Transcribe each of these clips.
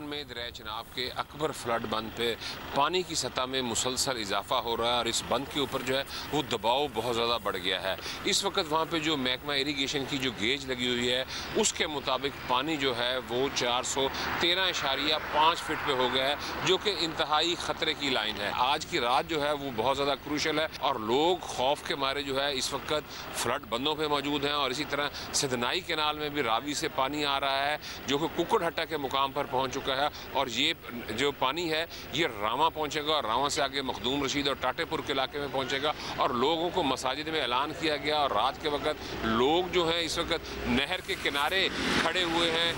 पाकिस्तान में दरिया चनाब के अकबर फ्लड बंद पे पानी की सतह में मुसलसल इजाफा हो रहा है और इस बंद के ऊपर जो है वो दबाव बहुत ज़्यादा बढ़ गया है। इस वक्त वहाँ पे जो महकमा इरीगेशन की जो गेज लगी हुई है उसके मुताबिक पानी जो है वो 413.5 फीट पे हो गया है, जो कि इंतहाई ख़तरे की लाइन है। आज की रात जो है वो बहुत ज़्यादा क्रूशल है और लोग खौफ के मारे जो है इस वक्त फ्लड बंदों पर मौजूद हैं। और इसी तरह सिदनाई कैनाल में भी रावी से पानी आ रहा है जो कि कुक्कड़हट्टा के मुकाम पर पहुंच चुका है और ये जो पानी है ये रावा पहुंचेगा और रावा से आगे मखदूम रशीद और टाटेपुर के इलाके में पहुंचेगा। और लोगों को मसाजिद में ऐलान किया गया और रात के वक्त लोग जो हैं इस वक्त नहर के किनारे खड़े हुए हैं।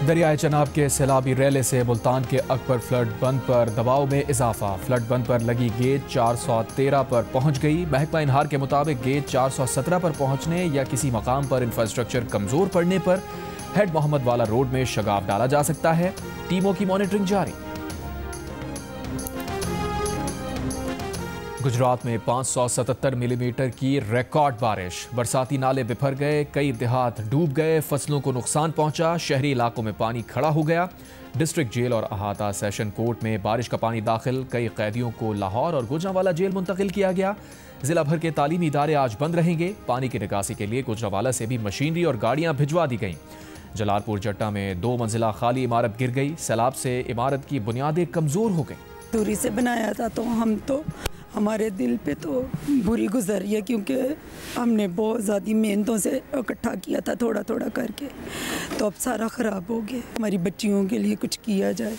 दरियाए चनाब के सैलाबी रैले से मुल्तान के अकबर फ्लड बंद पर दबाव में इजाफा। फ्लड बंद पर लगी गेज 413 पर पहुंच गई। महकमा इनहार के मुताबिक गेज 417 पर पहुंचने या किसी मकाम पर इंफ्रास्ट्रक्चर कमजोर पड़ने पर हेड मोहम्मद वाला रोड में शगाफ डाला जा सकता है। टीमों की मॉनिटरिंग जारी। गुजरात में 577 मिलीमीटर की रिकॉर्ड बारिश। बरसाती नाले बिफर गए, कई देहात डूब गए, फसलों को नुकसान पहुंचा, शहरी इलाकों में पानी खड़ा हो गया। डिस्ट्रिक्ट जेल और अहाता सेशन कोर्ट में बारिश का पानी दाखिल। कई कैदियों को लाहौर और गुजरांवाला जेल मुंतकिल किया गया। जिला भर के तालीमी इदारे आज बंद रहेंगे। पानी की निकासी के लिए गुजरांवाला से भी मशीनरी और गाड़ियां भिजवा दी गईं। जलालपुर जट्टा में 2 मंजिला खाली इमारत गिर गई। सैलाब से इमारत की बुनियादें कमजोर हो गई। दूरी से बनाया था तो हमारे दिल पे तो बुरी गुजरी है, क्योंकि हमने बहुत ज़्यादा मेहनतों से इकट्ठा किया था थोड़ा थोड़ा करके, तो अब सारा ख़राब हो गया। हमारी बच्चियों के लिए कुछ किया जाए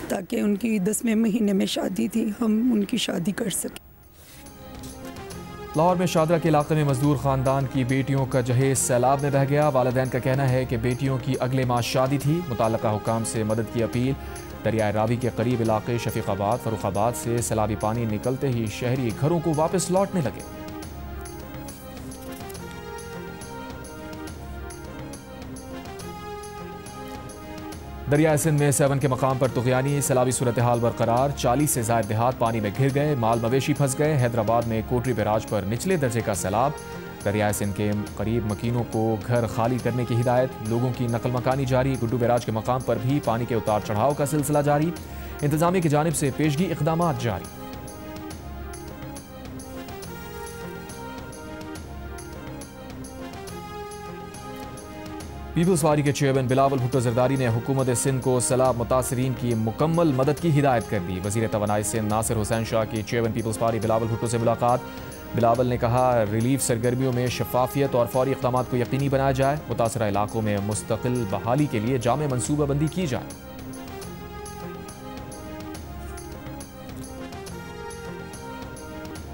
ताकि उनकी 10वें महीने में शादी थी, हम उनकी शादी कर सकें। लाहौर में शादरा के इलाके में मजदूर खानदान की बेटियों का जहेज सैलाब में बह गया। वालिदैन का कहना है कि बेटियों की अगले माह शादी थी। मुताल्लिका हुकाम से मदद की अपील। दरियाए रावी के करीब इलाके शफीकाबाद फरुखाबाद से सैलाबी पानी निकलते ही शहरी घरों को वापस लौटने लगे। दरियाए सिंध में 7 के मकाम पर तुगयानी सैलाबी सूरत हाल बरकरार। 40 से ज्यादा देहात पानी में घिर गए, माल मवेशी फंस गए। हैदराबाद में कोटरी बैराज पर निचले दर्जे का सैलाब। दरियाए सिंध के करीब मकीनों को घर खाली करने की हिदायत। लोगों की नकल मकानी जारी। गुड्डू बैराज के मकाम पर भी पानी के उतार चढ़ाव का सिलसिला जारी। इंतजामिया की जानिब से पेशगी इकदाम जारी। पीपल्स पार्टी के चेयरमैन बिलावल भुट्टो जरदारी ने हुकूमत सिंध को सैलाब मुतासरीन की मुकम्मल मदद की हिदायत कर दी। वज़ीर तवानाई सिंध नासिर हुसैन शाह की चेयरमैन पीपल्स पार्टी बिलावल भुट्टो से मुलाकात। बिलावल ने कहा रिलीफ सरगर्मियों में शफाफियत और फौरी इक़दाम को यकीनी बनाया जाए। मुतासरा इलाकों में मुस्तकिल बहाली के लिए जामे मनसूबाबंदी की जाए।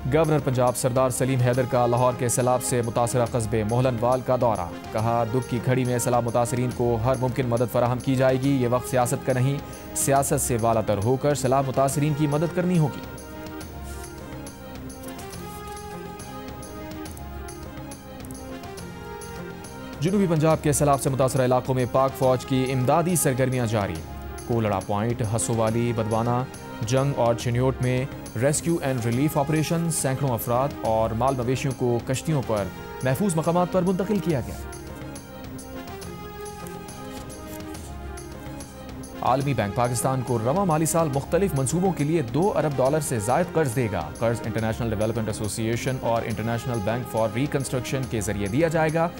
गवर्नर पंजाब सरदार सलीम हैदर का लाहौर के सैलाब से मुतासरा कस्बे मोहलनवाल का दौरा। कहा दुख की घड़ी में सैलाब मुतासरीन को हर मुमकिन मदद फराहम की जाएगी। ये वक्त सियासत का नहीं, सियासत से बालातर होकर सैलाब मुतासरीन की मदद करनी होगी। जनूबी पंजाब के सैलाब से मुतासरा इलाकों में पाक फौज की इमदादी सरगर्मियां जारी। कोलड़ा पॉइंट, हसोवाली, बदवाना, जंग और चिन्योट में रेस्क्यू एंड रिलीफ ऑपरेशन। सैकड़ों अफराद और माल मवेशियों को कश्तियों पर महफूज मकामात पर मुंतकिल किया गया। आलमी बैंक पाकिस्तान को रवा माली साल मुख्तलिफ मनसूबों के लिए $2 अरब से जायद कर्ज देगा। कर्ज इंटरनेशनल डेवलपमेंट एसोसिएशन और इंटरनेशनल बैंक फॉर रिकंस्ट्रक्शन के जरिए दिया जाएगा।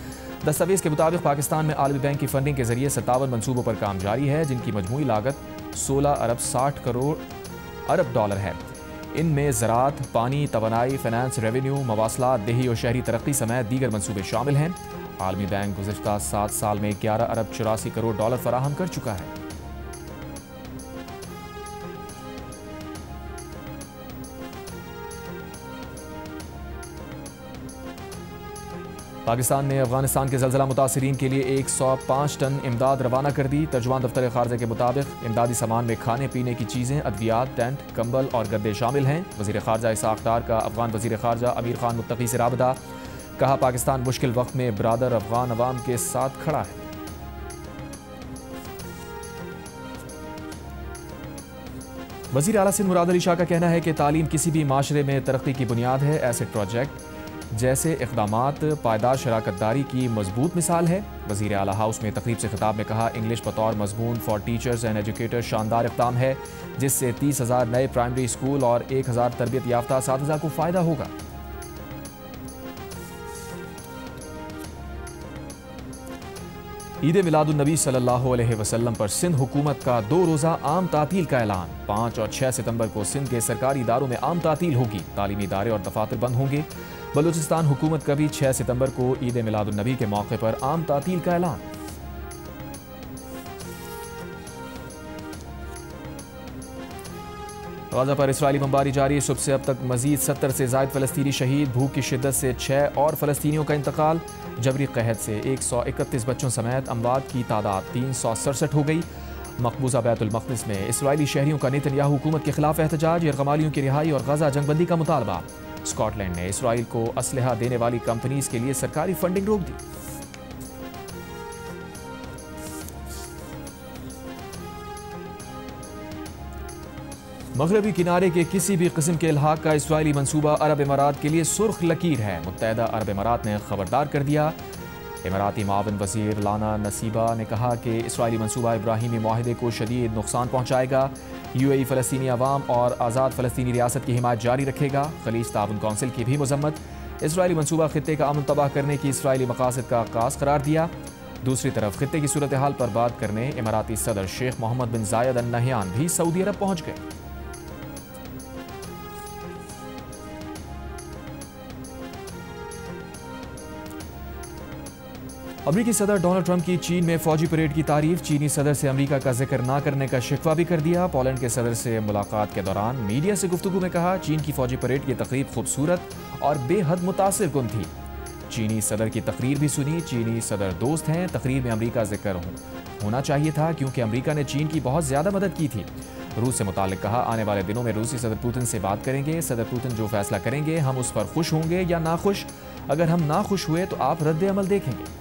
दस्तावेज के मुताबिक पाकिस्तान में आलमी बैंक की फंडिंग के जरिए 57 मनसूबों पर काम जारी है, जिनकी मजमूई लागत $16 अरब है। इनमें ज़राअत, पानी, तवानाई, फाइनेंस, रेवेन्यू, मवासलात, देही और शहरी तरक्की समेत दीगर मनसूबे शामिल हैं। आलमी बैंक गुज़िश्ता 7 साल में $11 अरब फराहम कर चुका है। पाकिस्तान ने अफगानिस्तान के ज़लज़ला मुतासरीन के लिए 105 टन इमदाद रवाना कर दी। तर्जुमान दफ्तर खारजा के मुताबिक इमदादी सामान में खाने पीने की चीज़ें, अद्वियात, टेंट, कंबल और गद्दे शामिल हैं। वज़ीर खारजा इसाक डार का अफगान वज़ीर खारजा अमीर खान मुत्तकी से राबता। कहा पाकिस्तान मुश्किल वक्त में बरादर अफगान अवाम के साथ खड़ा है। वज़ीर आला सिंध मुराद अली शाह का कहना है कि तालीम किसी भी माशरे में तरक्की की बुनियाद है। एसेट प्रोजेक्ट जैसे इक़दामात पायदार शराकतदारी की मजबूत मिसाल है। वज़ीर आला हाउस में तकरीब से खिताब में कहा, इंग्लिश बतौर मजमून फॉर टीचर्स एंड एजुकेटर्स शानदार इक़दाम है, जिससे 30,000 नए प्राइमरी स्कूल और 1,000 तरबियत याफ्ता असातिज़ा को फ़ायदा होगा। ईद मिलादुन्नबी सल्लल्लाहु अलैहि वसल्लम पर सिंध हुकूमत का 2 रोज़ा आम तातील का ऐलान। 5 और 6 सितंबर को सिंध के सरकारी इदारों में आम तातील होगी। तालीमी इदारे और दफातर बंद होंगे। बलूचिस्तान हुकूमत का भी 6 सितंबर को ईद मिलादुन्नबी के मौके पर आम तातील का ऐलान। गाजा पर इस्राएली बमबारी जारी। सुबह से अब तक मजीद 70 से ज़ायद फ़लस्तीनी शहीद। भूख की शिद्दत से 6 और फ़लस्तीनियों का इंतकाल। जबरी कहत से 131 बच्चों समेत अमवात की तादाद 367 हो गई। मकबूजा बैतुल मक़दिस में इस्राएली शहरियों का नेतन्याहू हुकूमत के खिलाफ एहतजाज। यरगमालियों की रिहाई और गाजा जंगबंदी का मुतालबा। स्कॉटलैंड ने इस्राएल को असलहा देने वाली कंपनीज के लिए सरकारी फंडिंग रोक दी। मगरबी किनारे के किसी भी किस्म के इल्हाक का इस्राएली मंसूबा अरब इमारात के लिए सुर्ख लकीर है। मुत्तहदा अरब इमारात ने खबरदार कर दिया। इमाराती मावन वज़ीर लाना नसीबा ने कहा कि इस्राएली मंसूबा इब्राहिमी माहिदे को शदीद नुकसान पहुँचाएगा। UAE फ़लस्तीनी अवाम और आज़ाद फ़लस्तीनी रियासत की हिमायत जारी रखेगा। खलीज ताउन कौंसिल की भी मजम्मत। इस्राएली मंसूबा खित्ते का अमन तबाह करने की इस्राएली मकासद का आगाज़ करार दिया। दूसरी तरफ खित्ते की सूरत हाल पर बात करने इमाराती सदर शेख मोहम्मद बिन जायद अल नहयान भी सऊदी अरब पहुँच गए। अमरीकी सदर डोनाल्ड ट्रंप की चीन में फौजी परेड की तारीफ। चीनी सदर से अमरीका का जिक्र न करने का शिकवा भी कर दिया। पोलैंड के सदर से मुलाकात के दौरान मीडिया से गुफ्तगू में कहा, चीन की फौजी परेड की तकरीब खूबसूरत और बेहद मुतासिर कुन थी। चीनी सदर की तकरीर भी सुनी। चीनी सदर दोस्त हैं। तकरीर में अमरीका जिक्र होना चाहिए था क्योंकि अमरीका ने चीन की बहुत ज़्यादा मदद की थी। रूस से मुतालिक कहा, आने वाले दिनों में रूसी सदर पुतिन से बात करेंगे। सदर पुतिन जो फैसला करेंगे हम उस पर खुश होंगे या नाखुश। अगर हम नाखुश हुए तो आप रद्द अमल देखेंगे।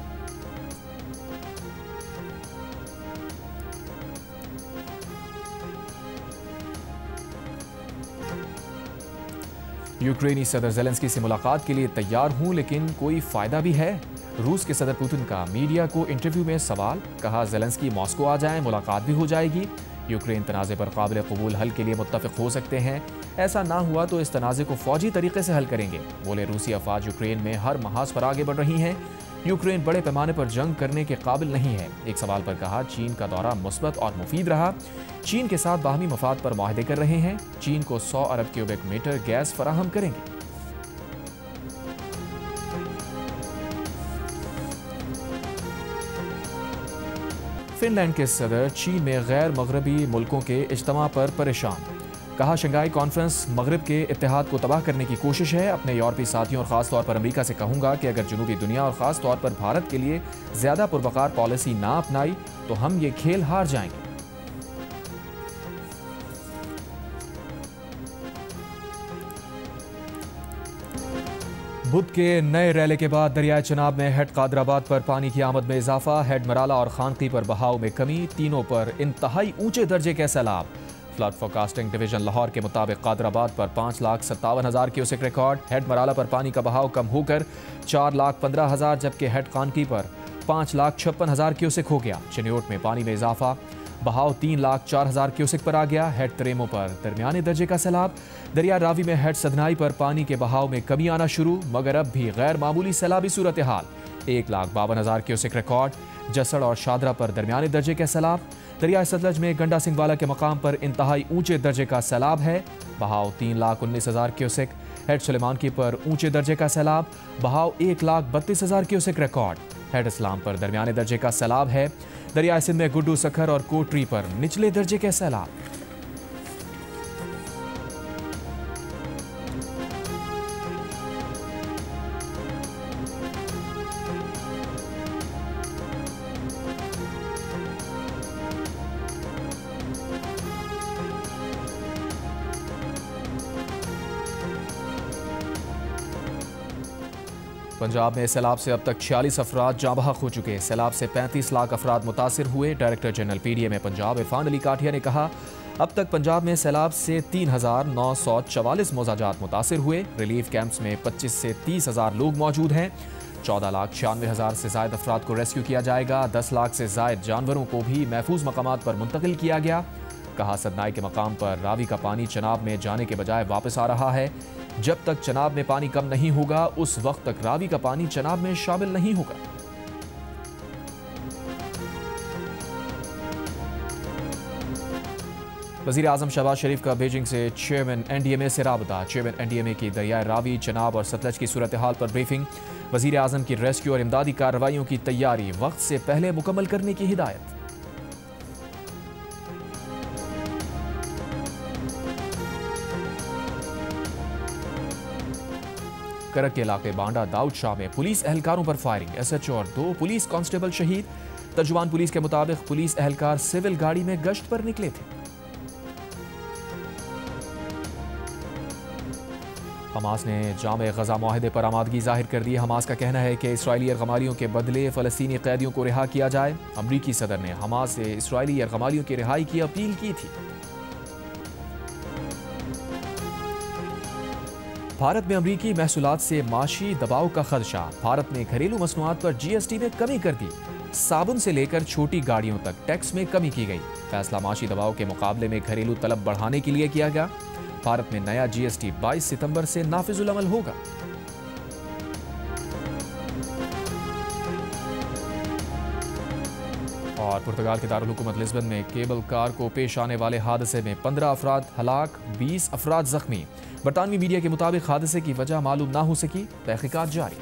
यूक्रेनी सदर ज़ेलेंस्की से मुलाकात के लिए तैयार हूं, लेकिन कोई फ़ायदा भी है? रूस के सदर पुतिन का मीडिया को इंटरव्यू में सवाल। कहा, ज़ेलेंस्की मॉस्को आ जाएं, मुलाकात भी हो जाएगी। यूक्रेन तनाज़े पर काबिल कबूल हल के लिए मुत्तफ़िक़ हो सकते हैं। ऐसा ना हुआ तो इस तनाज़े को फ़ौजी तरीके से हल करेंगे। बोले, रूसी अफ़वाज यूक्रेन में हर महाज पर आगे बढ़ रही हैं। यूक्रेन बड़े पैमाने पर जंग करने के काबिल नहीं है। एक सवाल पर कहा, चीन का दौरा मुस्बत और मुफीद रहा। चीन के साथ बाहमी मफाद पर मुआहदे कर रहे हैं। चीन को 100 अरब क्यूबिक मीटर गैस फराहम करेंगे। फिनलैंड के सदर चीन में गैर मगरबी मुल्कों के इज्तिमा पर परेशान। कहा, शंघाई कॉन्फ्रेंस मगरब के इत्तेहाद को तबाह करने की कोशिश है। अपने यूरोपीय साथियों और ख़ास तौर पर अमेरिका से कहूँगा कि अगर जनूबी दुनिया और ख़ास तौर पर भारत के लिए ज़्यादा पुरवकार पॉलिसी ना अपनाई तो हम ये खेल हार जाएंगे। बुध के नए रैले के बाद दरियाए चनाब में हेड कादराबाद पर पानी की आमद में इजाफा। हेड मराला और खानकी पर बहाव में कमी। तीनों पर इंतहाई ऊंचे दर्जे के सैलाब। फ्लड फोरकास्टिंग डिवीजन लाहौर के मुताबिक कादराबाद पर 5,57,000 क्यूसेक रिकॉर्ड। हेड मराला पर पानी का बहाव कम होकर 4,15,000, जबकि हेड खानकी पर 5,56,000 क्यूसेक हो गया। चिन्योट में पानी में इजाफा, बहाव 3,04,000 क्यूसेक पर आ गया। हेड तरेमो पर दरमियाने दर्जे का सैलाब। दरिया रावी में हेड सदनाई पर पानी के बहाव में कमी आना शुरू, मगर अब भी गैर मामूली सैलाबी सूरत हाल। 1,52,000 क्यूसेक रिकॉर्ड। जसड़ और शादरा पर दरमियाने दर्जे के सैलाब। दरिया सतलज में गंडा सिंह वाला के मकाम पर इंतहाई ऊंचे दर्जे का सैलाब है। बहाव 3,19,000 क्यूसेक। हेड सुलेमान की पर ऊंचे दर्जे का सैलाब। बहाव 1,32,000 क्यूसेक रिकॉर्ड। हेड इस्लाम पर दरमियाने दर्जे का सैलाब है। दरिया सिंध में गुड्डू सखर और कोटरी पर निचले दर्जे के सैलाब। पंजाब में सैलाब से अब तक 46 अफराद जाँ बहक हो चुके। सैलाब से 35 लाख अफराद मुतासिर हुए। Director general PDM Punjab Irfan Ali Kathia ने कहा, अब तक पंजाब में सैलाब से 3,944 मौजाजात मुतासिर हुए। रिलीफ कैंप्स में 25 से 30,000 लोग मौजूद हैं। 14,96,000 से ज़ायद अफराद को रेस्क्यू किया जाएगा। 10 लाख से ज़ायद जानवरों को भी महफूज मकामात पर मुंतकिल किया गया। कहा, सदनाई के मकाम पर रावी का पानी चनाब में जाने के बजाय वापस आ रहा है। जब तक चनाब में पानी कम नहीं होगा उस वक्त तक रावी का पानी चनाब में शामिल नहीं होगा। वज़ीर आज़म शहबाज शरीफ का बीजिंग से चेयरमैन NDMA से राबता। चेयरमैन NDMA की दरियाए रावी, चनाब और सतलज की सूरत हाल पर ब्रीफिंग। वज़ीर आज़म की रेस्क्यू और इमदादी कार्रवाइयों की तैयारी वक्त से पहले मुकम्मल करने की हिदायत। करक के इलाके बांडा दाऊद शाह में पुलिस एहलकारों पर फायरिंग। SHO और 2 पुलिस कांस्टेबल शहीद। तर्जुमान पुलिस के मुताबिक पुलिस एहलकार सिविल गाड़ी में गश्त पर निकले थे। हमास ने जामे गजा मुआहदे पर आमादगी जाहिर कर दी। हमास का कहना है कि इसराइली यरगमालियों के बदले फ़लस्तीनी कैदियों को रिहा किया जाए। अमरीकी सदर ने हमास से इसराइली यरगमालियों की रिहाई की अपील की थी। भारत में अमरीकी महसूलात से माशी दबाव का खदशा। भारत ने घरेलू मसनूआत पर GST में कमी कर दी। साबुन से लेकर छोटी गाड़ियों तक टैक्स में कमी की गई। फैसला माशी दबाव के मुकाबले में घरेलू तलब बढ़ाने के लिए किया गया। भारत में नया GST 22 सितंबर से नाफिजुल अमल होगा। और पुर्तगाल के दारुल हुकूमत लिस्बन में केबल कार को पेश आने वाले हादसे में 15 अफराद हलाक, 20 अफराद जख्मी। बरतानवी मीडिया के मुताबिक हादसे की वजह मालूम ना हो सकी। तहकीकात जारी।